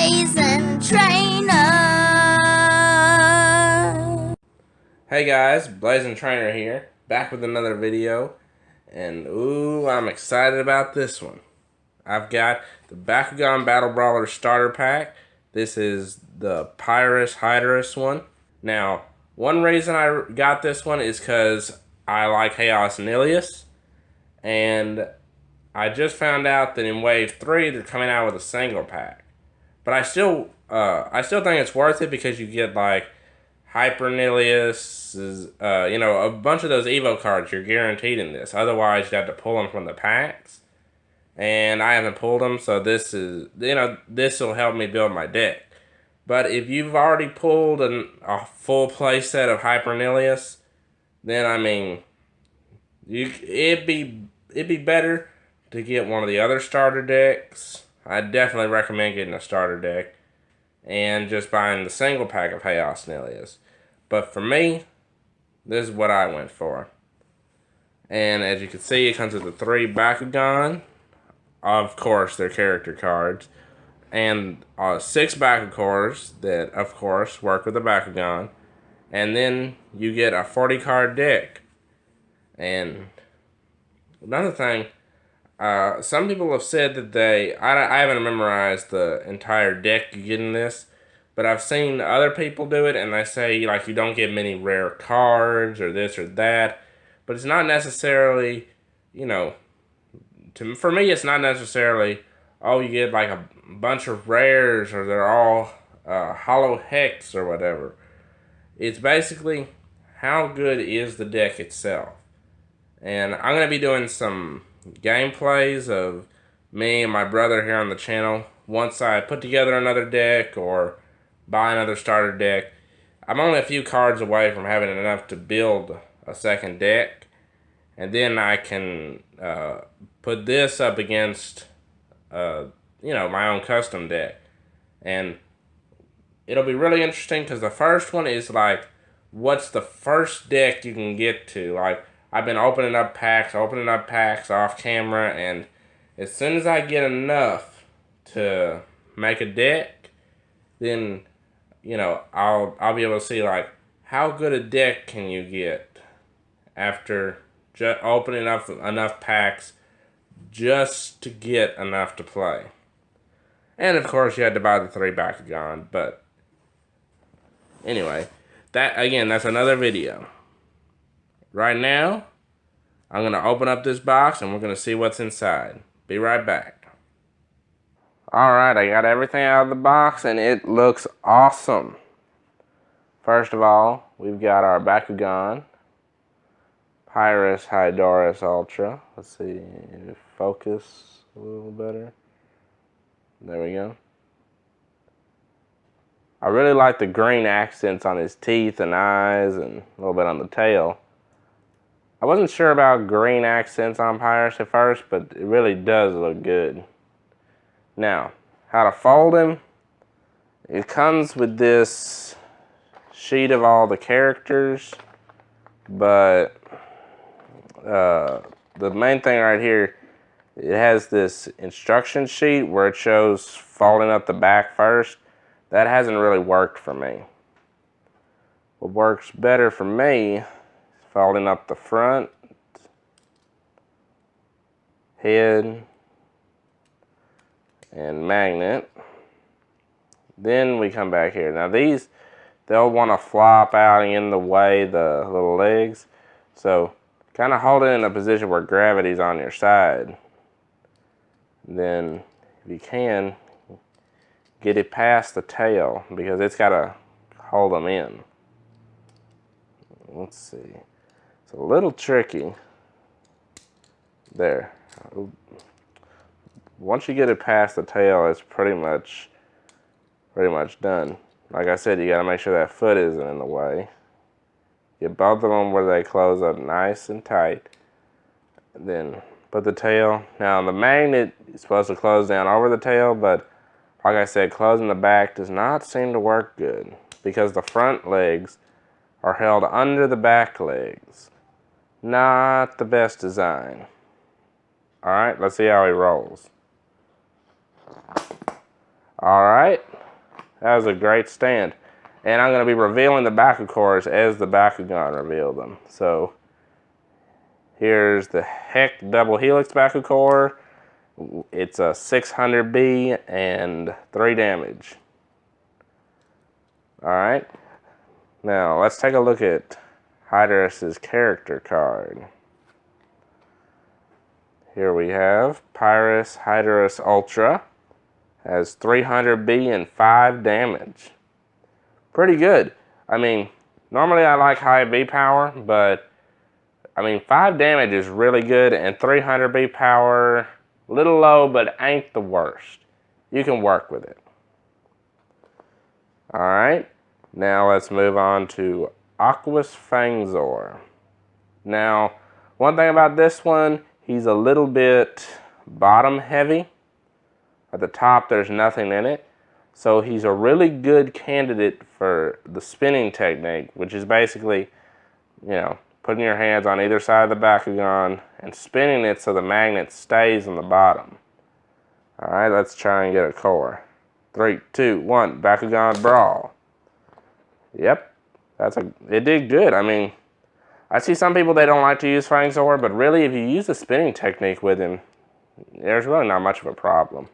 Blazing Trainer. Hey guys, Blazing Trainer here, back with another video, and ooh, I'm excited about this one. I've got the Bakugan Battle Brawler Starter Pack. This is the Pyrus Hydorous one. Now, one reason I got this one is because I like Chaos and Ilias, and I just found out that in Wave 3 they're coming out with a single pack. But I still think it's worth it because you get like Hyper Nilius, a bunch of those Evo cards you're guaranteed in this. Otherwise, you have to pull them from the packs. And I haven't pulled them, so this will help me build my deck. But if you've already pulled a full play set of Hyper Nilius, then I mean, it'd be better to get one of the other starter decks. I definitely recommend getting a starter deck and just buying the single pack of Chaos Nilius. But for me, this is what I went for. And as you can see, it comes with the 3 Bakugan. Of course, they're character cards. And 6 Bakugans that, of course, work with the Bakugan. And then you get a 40 card deck. And another thing, some people have said that I haven't memorized the entire deck you get in this, but I've seen other people do it, and they say, like, you don't get many rare cards, or this or that, but it's not necessarily, for me, it's not necessarily, oh, you get, like, a bunch of rares, or they're all hollow hex, or whatever. It's basically, how good is the deck itself? And I'm going to be doing some gameplays of me and my brother here on the channel once I put together another deck or buy another starter deck. I'm only a few cards away from having enough to build a second deck, and then I can put this up against my own custom deck, and it'll be really interesting because the first one is like, what's the first deck you can get to? Like, I've been opening up packs off camera, and as soon as I get enough to make a deck, then, I'll be able to see, like, how good a deck can you get after just opening up enough packs just to get enough to play. And, of course, you had to buy the 3 Bakugan, but anyway, that's another video. Right now, I'm going to open up this box and we're going to see what's inside. Be right back. Alright, I got everything out of the box and it looks awesome. First of all, we've got our Bakugan, Pyrus Hydorous Ultra. Let's see, focus a little better. There we go. I really like the green accents on his teeth and eyes and a little bit on the tail. I wasn't sure about green accents on Pyrus at first, but it really does look good. Now, how to fold him. It comes with this sheet of all the characters, but the main thing right here, it has this instruction sheet where it shows folding up the back first. That hasn't really worked for me. What works better for me is folding up the front, head, and magnet. Then we come back here. Now these, they'll want to flop out in the way, the little legs. So kind of hold it in a position where gravity's on your side. Then, if you can, get it past the tail because it's got to hold them in. Let's see. It's a little tricky. There. Once you get it past the tail, it's pretty much done. Like I said, you got to make sure that foot isn't in the way. Get both of them where they close up nice and tight. Then put the tail. Now the magnet is supposed to close down over the tail, but like I said, closing the back does not seem to work good because the front legs are held under the back legs. Not the best design. Alright, let's see how he rolls. Alright, that was a great stand. And I'm going to be revealing the Bakugans as the Bakugan reveal them. So, here's the Heck Double Helix Bakugan. It's a 600B and 3 damage. Alright, now let's take a look at Hydorous' character card. Here we have Pyrus Hydorous Ultra. Has 300B and 5 damage. Pretty good. I mean, normally I like high B power, but I mean 5 damage is really good, and 300B power, a little low, but ain't the worst. You can work with it. Alright, now let's move on to Aquos Fangzor. Now, one thing about this one, he's a little bit bottom heavy. At the top, there's nothing in it. So he's a really good candidate for the spinning technique, which is basically, you know, putting your hands on either side of the Bakugan and spinning it so the magnet stays on the bottom. Alright, let's try and get a core. 3, 2, 1, Bakugan Brawl. Yep, it did good. I mean, I see some people, they don't like to use Fangzor, but really if you use the spinning technique with him, there's really not much of a problem.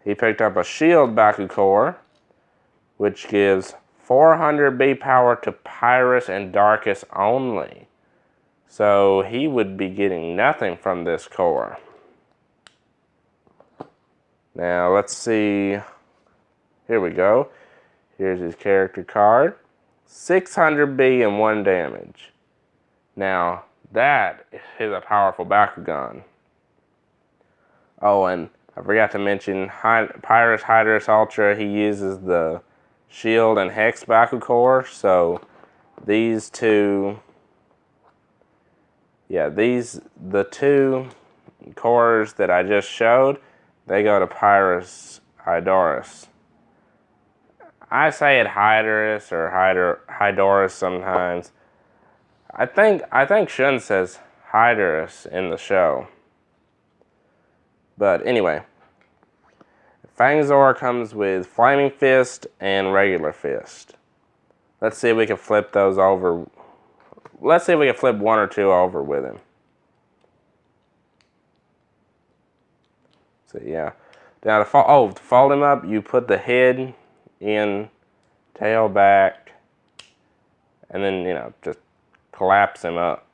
He picked up a Shield Bakugan, which gives 400B power to Pyrus and Darkus only. So he would be getting nothing from this core. Now let's see. Here we go. Here's his character card. 600B and 1 damage. Now that is a powerful Bakugan. Oh, and I forgot to mention Pyrus Hydorous Ultra. He uses the Shield and Hex Bakugan. So these two, yeah, the two cores that I just showed, they go to Pyrus Hydorous. I say it Hydorous or Hydorous sometimes. I think Shun says Hydorous in the show. But anyway, Fangzor comes with Flaming Fist and Regular Fist. Let's see if we can flip those over. Let's see if we can flip 1 or 2 over with him. So yeah. Now to fold him up, you put the head in, tail back, and then, you know, just collapse him up.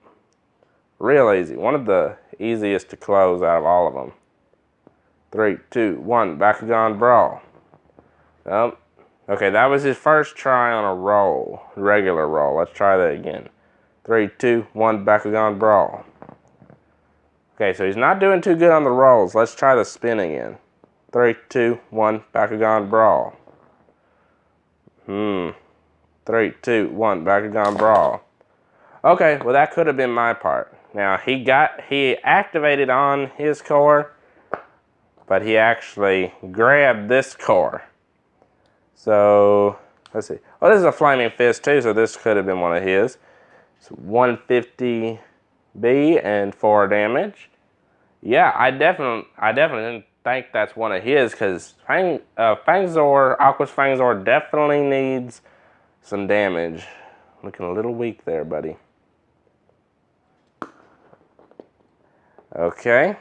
Real easy. One of the easiest to close out of all of them. 3, 2, 1, Bakugan Brawl. Okay, that was his first try on a roll, regular roll. Let's try that again. 3, 2, 1, Bakugan Brawl. Okay, so he's not doing too good on the rolls. Let's try the spin again. 3, 2, 1, Bakugan Brawl. 3, 2, 1, Bakugan Brawl. Okay, well that could have been my part. Now he activated on his core, but he actually grabbed this core. So, let's see. Oh, this is a Flaming Fist too, so this could have been one of his. So 150B and 4 damage. Yeah, I definitely didn't think that's one of his, because Aquos Fangzor definitely needs some damage. Looking a little weak there, buddy. Okay.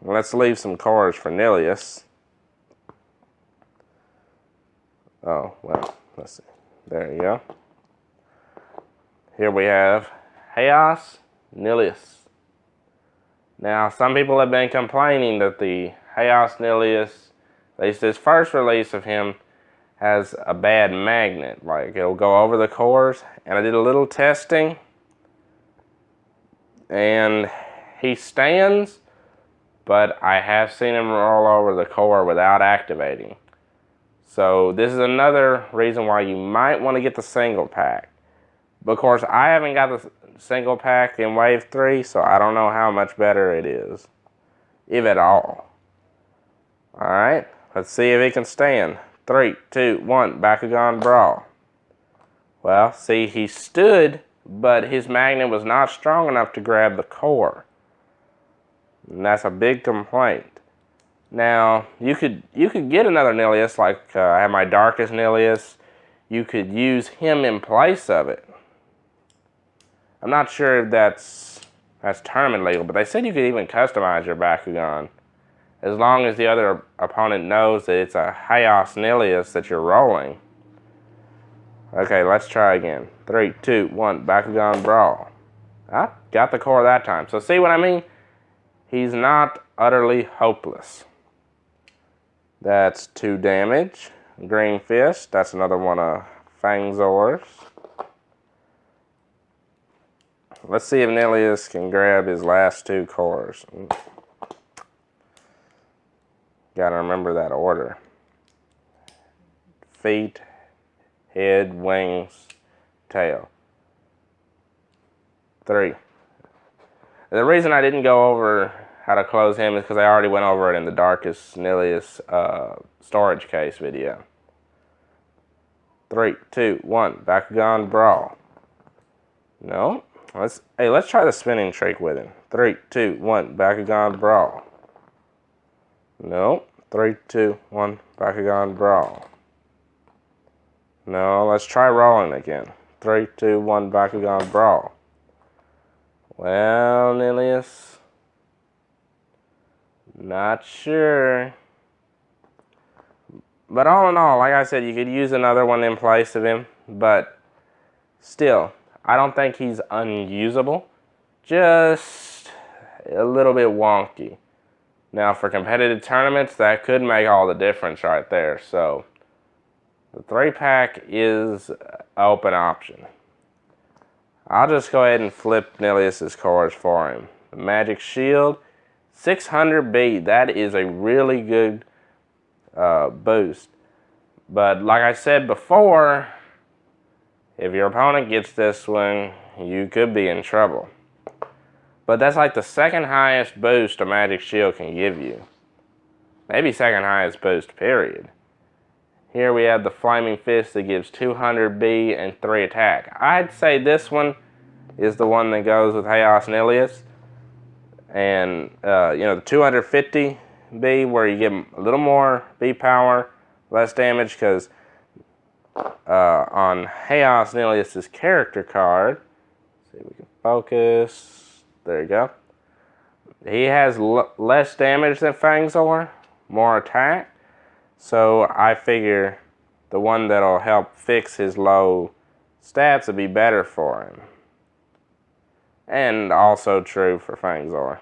Let's leave some cores for Nilius. Oh, well, let's see. There you go. Here we have Chaos Nilius. Now, some people have been complaining that the Chaos Nilius, at least this first release of him, has a bad magnet. Like, it'll go over the cores. And I did a little testing. And he stands, but I have seen him roll over the core without activating. So this is another reason why you might want to get the single pack. But of course, I haven't got the single pack in Wave 3, so I don't know how much better it is, if at all. Alright, let's see if he can stand. 3, 2, 1, Bakugan Brawl. Well, see, he stood, but his magnet was not strong enough to grab the core. And that's a big complaint. Now, you could get another Nilius, like I have my Darkest Nilius. You could use him in place of it. I'm not sure if that's tournament legal, but they said you could even customize your Bakugan, as long as the other opponent knows that it's a Chaos Nilius that you're rolling. Okay, let's try again. 3, 2, 1, Bakugan Brawl. I got the core that time. So see what I mean? He's not utterly hopeless. That's 2 damage. Green Fist. That's another one of Fangzor's. Let's see if Nilius can grab his last 2 cores. Gotta remember that order. Feet, head, wings, tail. 3. The reason I didn't go over how to close him is because I already went over it in the Darkest Nilius storage case video. 3, 2, 1, Bakugan Brawl. No. Let's try the spinning trick with him. 3, 2, 1, Bakugan Brawl. No. 3, 2, 1, Bakugan Brawl. No, let's try rolling again. 3, 2, 1, Bakugan Brawl. Well, Nilius, not sure. But all in all, like I said, you could use another one in place of him, but still, I don't think he's unusable. Just a little bit wonky. Now, for competitive tournaments, that could make all the difference right there. So, the 3-pack is an open option. I'll just go ahead and flip Nilius's cores for him. The Magic Shield, 600B. That is a really good boost. But like I said before, if your opponent gets this one, you could be in trouble. But that's like the second highest boost a Magic Shield can give you. Maybe second highest boost, period. Here we have the Flaming Fist that gives 200B and 3 attack. I'd say this one is the one that goes with Chaos Nilius. And, the 250B where you get a little more B power, less damage, because on Chaos Nilius's character card, let's see if we can focus. There you go. He has less damage than Fangzor, more attack. So I figure the one that'll help fix his low stats would be better for him. And also true for Fangzor.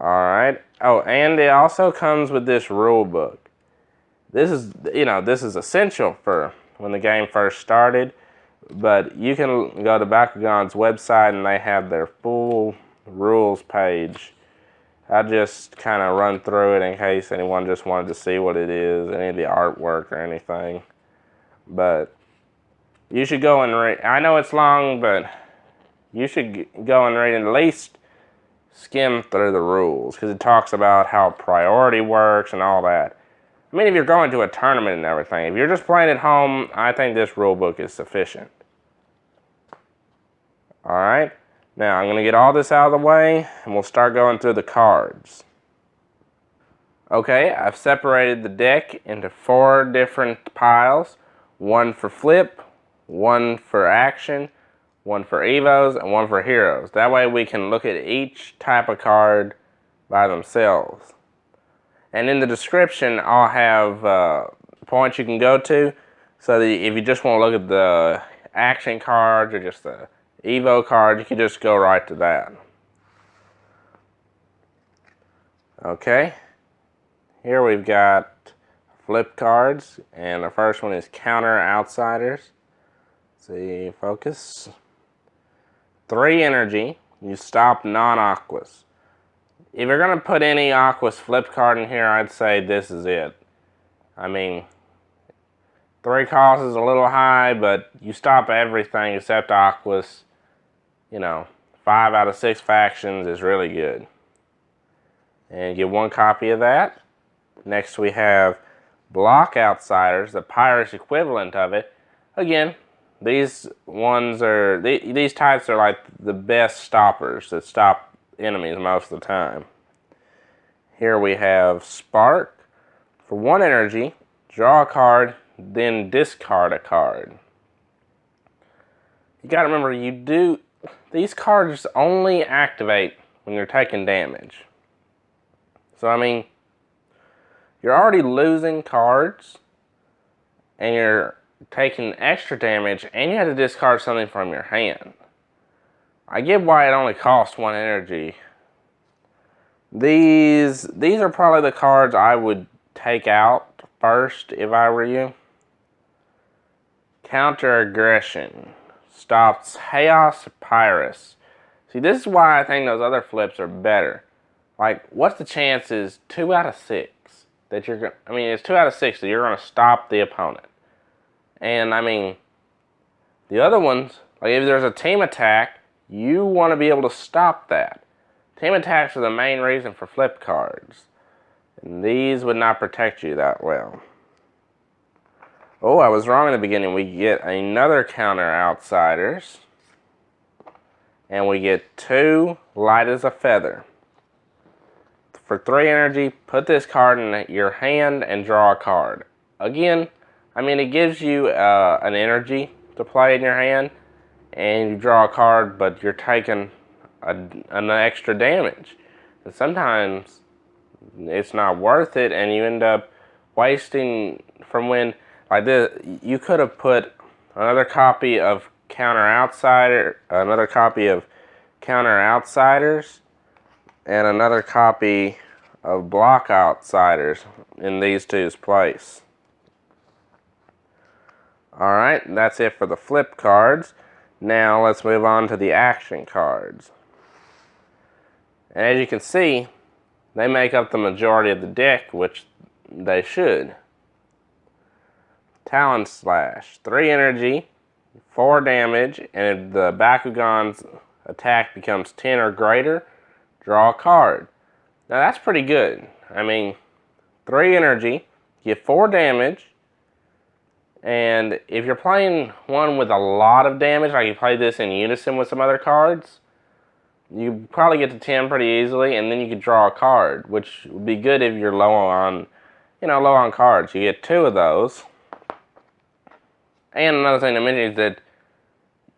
Alright. Oh, and it also comes with this rule book. This is essential for when the game first started. But you can go to Bakugan's website and they have their full rules page. I just kind of run through it in case anyone just wanted to see what it is, any of the artwork or anything. But you should go and read. I know it's long, but you should go and read and at least skim through the rules, because it talks about how priority works and all that. I mean, if you're going to a tournament and everything, if you're just playing at home, I think this rule book is sufficient. Alright, now I'm going to get all this out of the way, and we'll start going through the cards. Okay, I've separated the deck into 4 different piles. 1 for flip, 1 for action, 1 for evos, and 1 for heroes. That way we can look at each type of card by themselves. And in the description, I'll have points you can go to, so that if you just want to look at the action cards or just the Evo card, you can just go right to that. Okay, here we've got flip cards, and the first one is Counter Outsiders. Let's see, focus. 3 energy, you stop non-Aquas. If you're going to put any Aquas flip card in here, I'd say this is it. I mean, 3 cost is a little high, but you stop everything except Aquas. 5 out of 6 factions is really good. And get 1 copy of that. Next we have Block Outsiders, the Pyrus equivalent of it. Again, These ones are, these types are like the best stoppers that stop enemies most of the time. Here we have Spark. For 1 energy, draw a card, then discard a card. You gotta remember, these cards only activate when you're taking damage. So I mean, you're already losing cards, and you're taking extra damage, and you have to discard something from your hand. I get why it only costs 1 energy. These are probably the cards I would take out first if I were you. Counter Aggression. Stops Chaos Pyrus. See, this is why I think those other flips are better. Like, what's the chances 2 out of 6 that you're gonna, I mean, it's 2 out of 6 that you're gonna stop the opponent. And I mean, the other ones, like if there's a team attack, you want to be able to stop that. Team attacks are the main reason for flip cards. And these would not protect you that well. Oh, I was wrong in the beginning. We get another Counter Outsiders. And we get 2 Light as a Feather. For 3 energy, put this card in your hand and draw a card. Again, I mean, it gives you an energy to play in your hand. And you draw a card, but you're taking an extra damage. And sometimes it's not worth it, and you end up wasting from when, like this, you could have put another copy of another copy of Counter Outsiders, and another copy of Block Outsiders in these two's place. Alright, that's it for the flip cards. Now let's move on to the action cards. And as you can see, they make up the majority of the deck, which they should. Talon Slash. 3 energy, 4 damage, and if the Bakugan's attack becomes 10 or greater, draw a card. Now that's pretty good. I mean, 3 energy, get 4 damage, and if you're playing one with a lot of damage, like you play this in unison with some other cards, you probably get to 10 pretty easily, and then you could draw a card, which would be good if you're low on, low on cards. You get 2 of those. And another thing to mention is that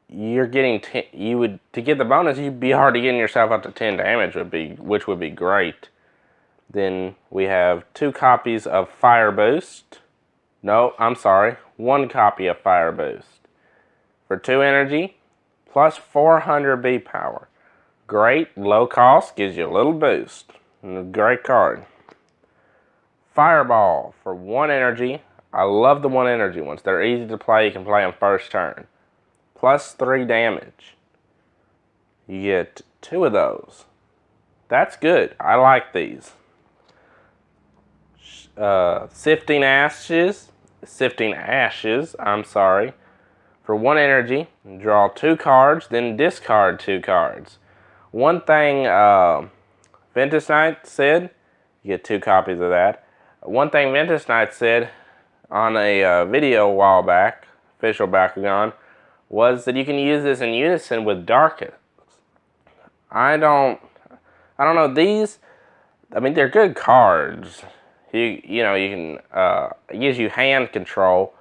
you're getting to get the bonus, you'd be already getting yourself up to 10 damage, which would be great. Then we have 2 copies of Fire Boost. No, I'm sorry, 1 copy of Fire Boost. For 2 energy, plus 400 B power. Great, low cost, gives you a little boost. Great card. Fireball for 1 energy. I love the 1 energy ones. They're easy to play. You can play them first turn. Plus 3 damage. You get 2 of those. That's good. I like these. Sifting Ashes, I'm sorry. For 1 energy, draw 2 cards, then discard 2 cards. One thing Ventus Knight said, you get 2 copies of that. One thing Ventus Knight said on a video a while back, official Bakugan, was that you can use this in unison with Darkus. I don't know, these, I mean, they're good cards. You can, it gives you hand control,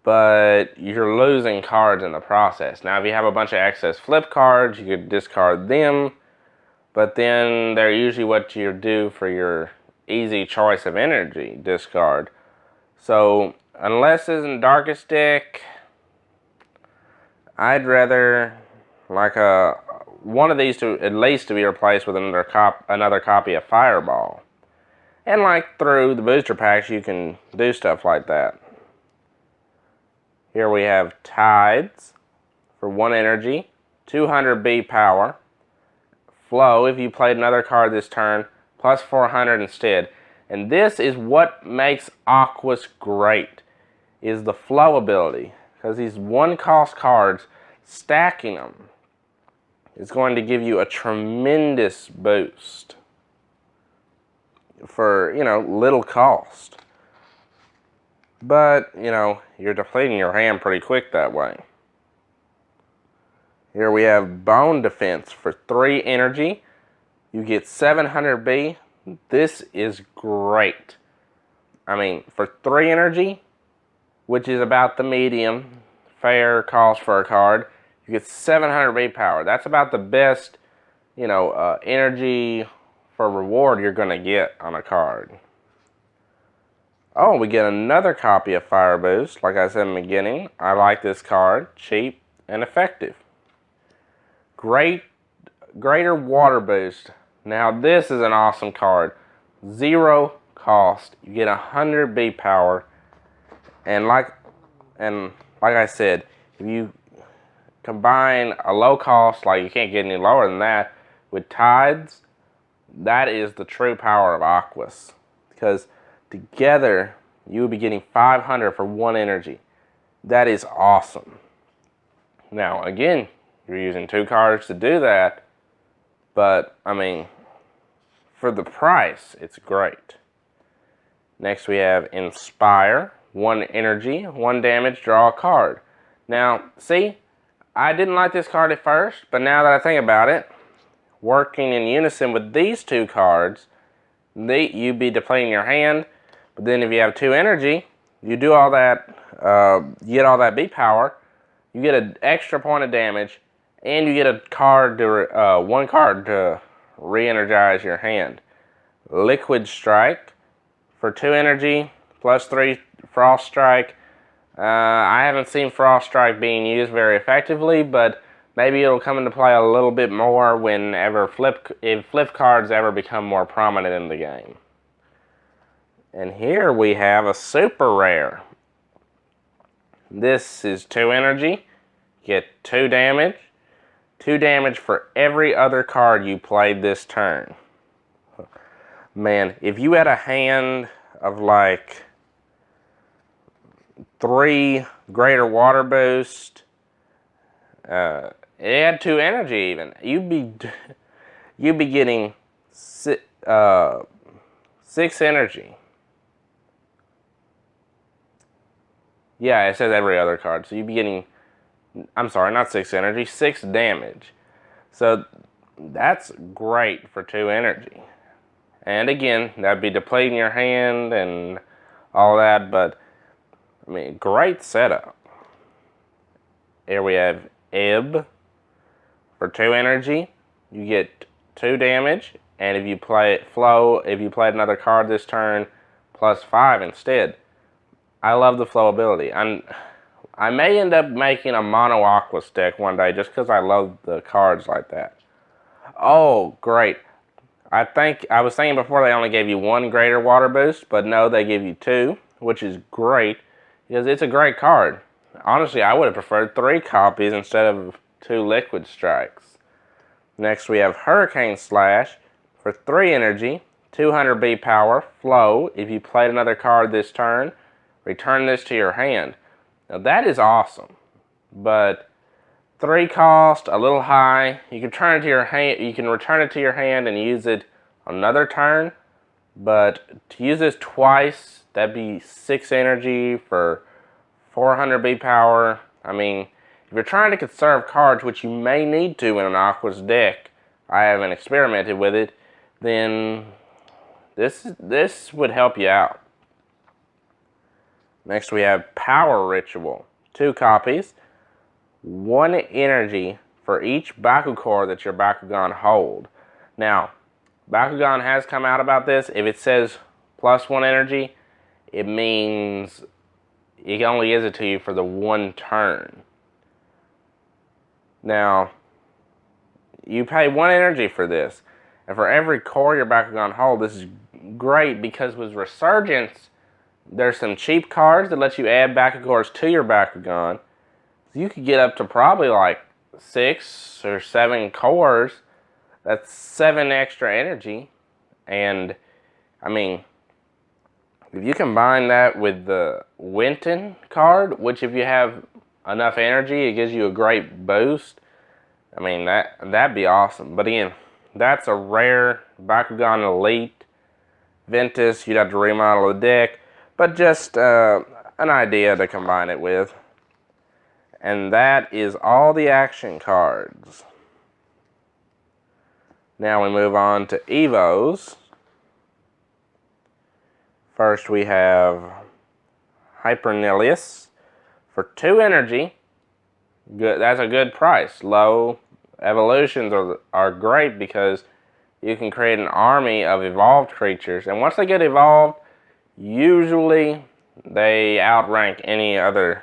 but you're losing cards in the process. Now, if you have a bunch of excess flip cards, you could discard them, but then they're usually what you do for your easy choice of energy discard. So, unless it's in Darkus deck, I'd rather like one of these at least to be replaced with another copy of Fireball. And like through the booster packs, you can do stuff like that. Here we have Tides for 1 energy, 200 B power. Flow, if you played another card this turn, plus 400 instead. And this is what makes Aquas great, is the flow ability. Because these 1-cost cards, stacking them is going to give you a tremendous boost for, little cost. But, you're depleting your hand pretty quick that way. Here we have Bone Defense for 3 energy. You get 700B. This is great. I mean, for 3 energy, which is about the medium fair cost for a card, you get 700B power. That's about the best, energy for reward you're going to get on a card. Oh, we get another copy of Fire Boost. Like I said in the beginning, I like this card. Cheap and effective. Greater Water Boost. Now this is an awesome card. 0 cost. You get 100B power. And like I said, if you combine a low cost, like you can't get any lower than that, with Tides, that is the true power of Aquas. Because together, you will be getting 500 for 1 energy. That is awesome. Now, again, you're using 2 cards to do that, but, I mean, for the price, it's great. Next, we have Inspire. 1 energy, 1 damage, draw a card. Now, see, I didn't like this card at first, but now that I think about it, working in unison with these 2 cards, you'd be depleting your hand, but then if you have 2 energy, you do all that, you get all that B power, you get an extra point of damage, and you get a card to, 1 card to re-energize your hand. Liquid Strike for 2 energy, plus 3 Frost Strike. I haven't seen Frost Strike being used very effectively, but maybe it'll come into play a little bit more whenever if flip cards ever become more prominent in the game. And here we have a super rare. This is 2 energy, get 2 damage. 2 damage for every other card you played this turn. Man, if you had a hand of like 3 Greater Water Boost, it had 2 energy even, you'd be getting 6 energy. Yeah, it says every other card, so you'd be getting, I'm sorry, not 6 energy, 6 damage. So that's great for 2 energy. And again, that'd be depleting your hand and all that, but I mean, great setup. Here we have Ebb. For 2 energy, you get 2 damage, and if you play if you played another card this turn, plus 5 instead. I love the flow ability. I may end up making a mono Aquas deck one day just because I love the cards like that. Oh, great. I was thinking before they only gave you 1 Greater Water Boost, but no, they give you 2, which is great because it's a great card. Honestly, I would have preferred 3 copies instead of 2 Liquid Strikes. Next, we have Hurricane Slash for 3 energy, 200B power, flow. If you played another card this turn, return this to your hand. Now that is awesome, but 3 cost, a little high. You can turn it to your hand. You can return it to your hand and use it another turn, but to use this twice, that'd be 6 energy for 400B power. I mean, if you're trying to conserve cards, which you may need to in an Aquas deck, I haven't experimented with it, then this would help you out. Next we have Power Ritual. 2 copies. 1 energy for each Bakugan that your Bakugan hold. Now, Bakugan has come out about this. If it says plus 1 energy, it means it only gives it to you for the 1 turn. Now, you pay 1 energy for this. And for every core your Bakugan hold, this is great because with Resurgence, there's some cheap cards that let you add Bakugans to your Bakugan. So you could get up to probably like 6 or 7 cores. That's 7 extra energy. And, I mean, if you combine that with the Winton card, which if you have enough energy, it gives you a great boost. I mean, that'd be awesome. But again, that's a rare Bakugan Elite. Ventus, you'd have to remodel the deck. But just an idea to combine it with. And that is all the action cards. Now we move on to Evos. First we have Hypernilius for 2 energy. Good, that's a good price. Low evolutions are great because you can create an army of evolved creatures, and once they get evolved, usually they outrank any other,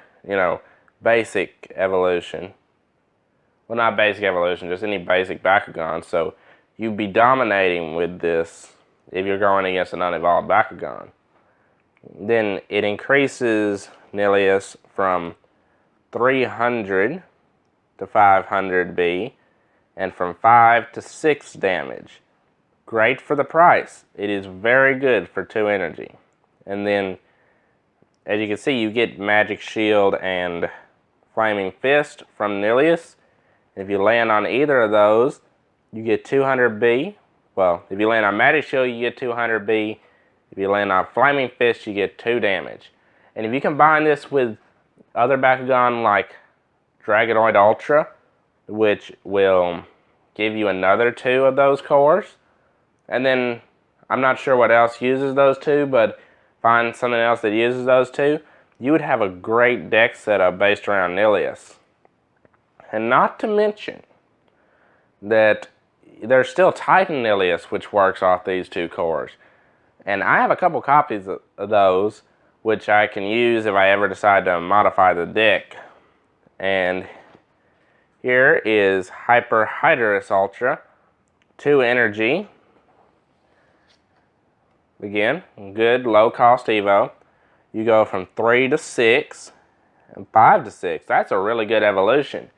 basic evolution. Well, not basic evolution, just any basic Bakugan. So you'd be dominating with this if you're going against an unevolved Bakugan. Then it increases Nilius from 300 to 500 B and from 5 to 6 damage. Great for the price. It is very good for 2 energy. And then, as you can see, you get Magic Shield and Flaming Fist from Nilius. If you land on either of those, you get 200 B. Well, if you land on Magic Shield, you get 200 B. If you land on Flaming Fist, you get 2 damage. And if you combine this with other Bakugan like Dragonoid Ultra, which will give you another 2 of those cores, and then I'm not sure what else uses those 2, but find something else that uses those 2, you would have a great deck setup based around Nilius. And not to mention that there's still Titan Nilius, which works off these 2 cores. And I have a couple copies of those, which I can use if I ever decide to modify the deck. And here is Pyrus Hydorous Ultra, 2 energy. Again, good low cost Evo. You go from 3 to 6 and 5 to 6. That's a really good evolution.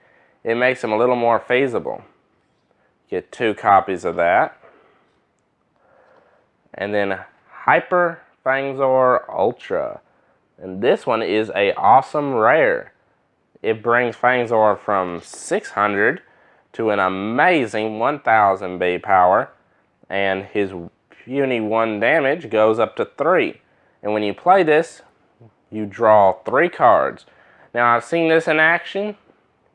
It makes them a little more feasible. Get 2 copies of that. And then Hyper Fangzor Ultra. And this one is a awesome rare. It brings Fangzor from 600 to an amazing 1000 B power. And his puny 1 damage goes up to 3. And when you play this, you draw 3 cards. Now I've seen this in action.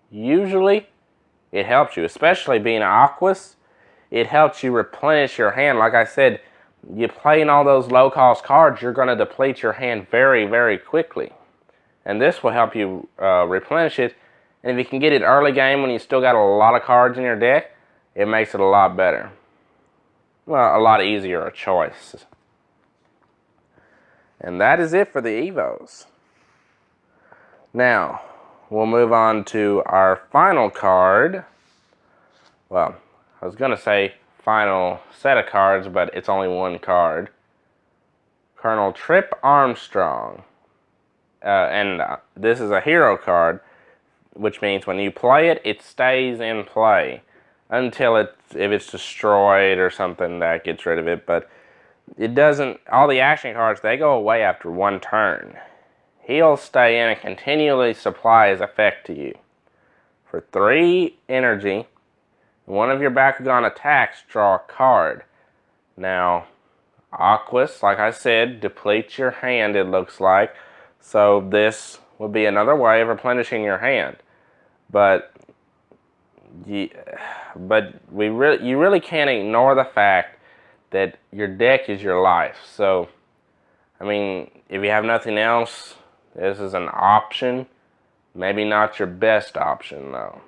Usually it helps you, especially being an Aquas. It helps you replenish your hand. Like I said, you playing all those low cost cards, you're going to deplete your hand very, very quickly. And this will help you replenish it. And if you can get it early game when you still got a lot of cards in your deck, it makes it a lot better. Well, a lot easier a choice. And that is it for the Evos. Now, we'll move on to our final card. Well, I was going to say final set of cards, but it's only 1 card. Colonel Trip Armstrong. This is a hero card, which means when you play it, it stays in play until if it's destroyed or something, that gets rid of it. But it doesn't. All the action cards, they go away after 1 turn. He'll stay in and continually supply his effect to you. For 3 energy, one of your Bakugan attacks, draw a card. Now, Aquas, like I said, depletes your hand, it looks like. So this would be another way of replenishing your hand. But you really can't ignore the fact that your deck is your life. So, I mean, if you have nothing else, this is an option. Maybe not your best option, though.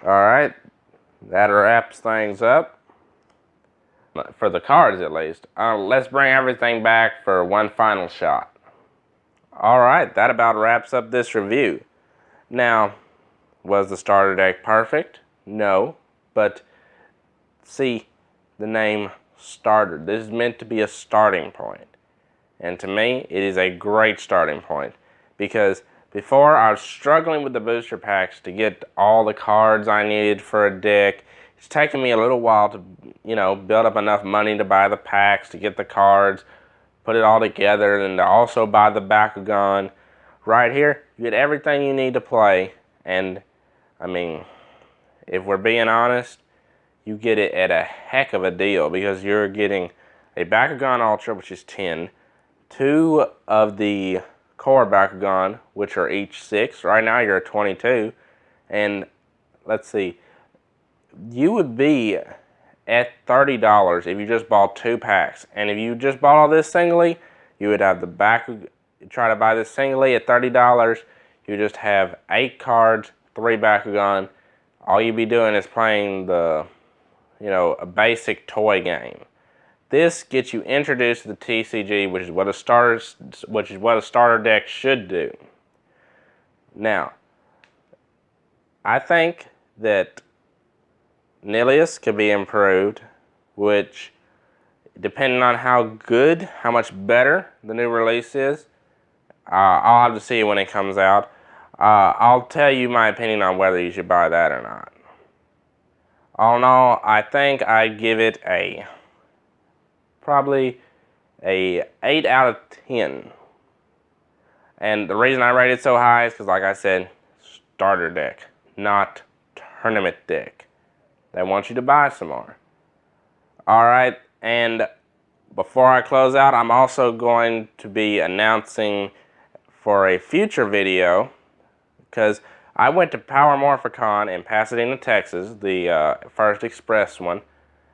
Alright, that wraps things up. For the cards, at least. Let's bring everything back for one final shot. Alright, that about wraps up this review. Now, was the starter deck perfect? No, but see the name starter. This is meant to be a starting point. And to me, it is a great starting point. Because before, I was struggling with the booster packs to get all the cards I needed for a deck. It's taken me a little while to, build up enough money to buy the packs, to get the cards, put it all together, and to also buy the Bakugan. Right here, you get everything you need to play. And, I mean, if we're being honest, you get it at a heck of a deal because you're getting a Bakugan Ultra, which is 10, 2 of the core Bakugan, which are each 6. Right now you're at 22. And let's see, you would be at $30 if you just bought 2 packs. And if you just bought all this singly, you would have the Bakugan. Try to buy this singly at $30. You just have 8 cards, 3 Bakugan. All you'd be doing is playing the, a basic toy game. This gets you introduced to the TCG, which is what a starter deck should do. Now, I think that Nilius could be improved, which, depending on how much better the new release is, I'll have to see when it comes out. I'll tell you my opinion on whether you should buy that or not. All in all, I think I'd give it probably a 8 out of 10. And the reason I rate it so high is because, like I said, starter deck, not tournament deck. They want you to buy some more. Alright, and before I close out, I'm also going to be announcing for a future video, because I went to Power Morphicon in Pasadena, Texas, the first express one.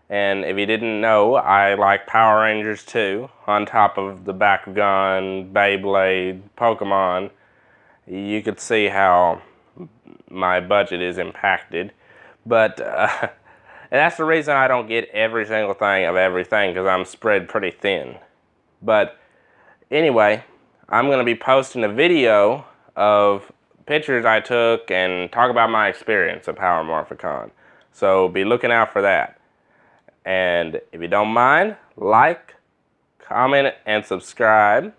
And if you didn't know, I like Power Rangers too, on top of the Bakugan, Beyblade, Pokemon. You could see how my budget is impacted. But and that's the reason I don't get every single thing of everything, because I'm spread pretty thin. But anyway, I'm going to be posting a video of pictures I took and talk about my experience at Power Morphicon. So be looking out for that. And if you don't mind, like, comment, and subscribe.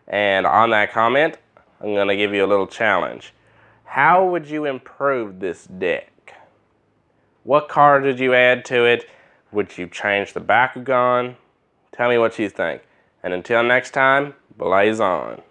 And on that comment, I'm going to give you a little challenge. How would you improve this deck? What card did you add to it? Would you change the Bakugan? Tell me what you think. And until next time, blaze on.